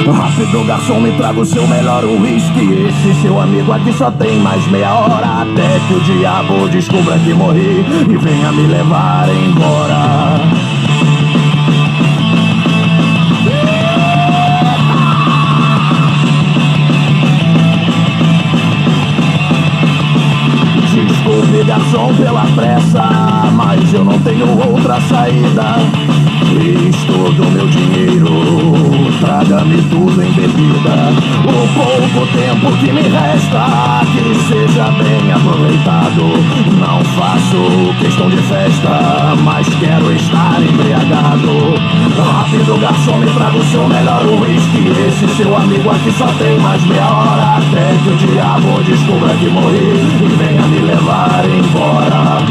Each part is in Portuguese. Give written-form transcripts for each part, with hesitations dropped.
Rápido, garçom, me traga o seu melhor uísque. Esse seu amigo aqui só tem mais meia hora, até que o diabo descubra que morri e venha me levar embora. Desculpe, garçom, pela pressa, mas eu não tenho outra saída. Estou do meu dinheiro, traga-me tudo em bebida. O pouco tempo que me resta, que seja bem aproveitado. Não faço questão de festa, mas quero estar embriagado. Rápido, garçom, me traga o seu melhor uísque. Esse seu amigo aqui só tem mais meia hora, até que o diabo descubra que morri e venha me levar embora.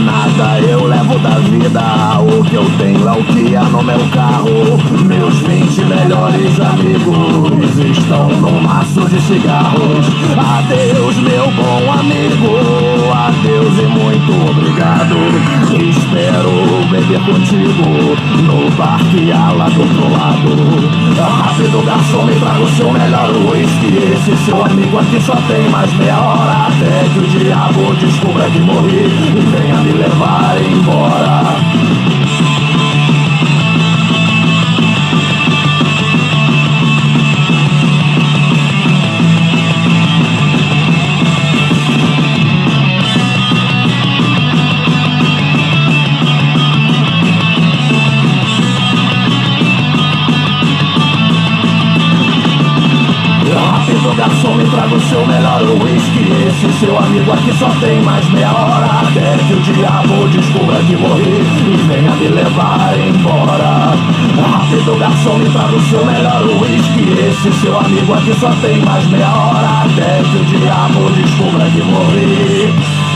Nada eu levo da vida, o que eu tenho é o que há no meu carro. Meus 20 melhores amigos estão num maço de cigarros. Adeus, meu bom amigo, adeus e muito obrigado. Espero beber contigo no bar que há lá do outro lado. Rápido, garçom, me traga o seu melhor uísque. Esse seu amigo aqui só tem mais meia hora, até que o diabo descubra que morri e venha me levar embora. Rápido, garçom, me traga o seu melhor uísque. Esse seu amigo aqui só tem mais meia hora, até que o diabo descubra que morri e venha me levar embora. Rápido, garçom, me traga o seu melhor uísque. Esse seu amigo aqui só tem mais meia hora, até que o diabo descubra que morri.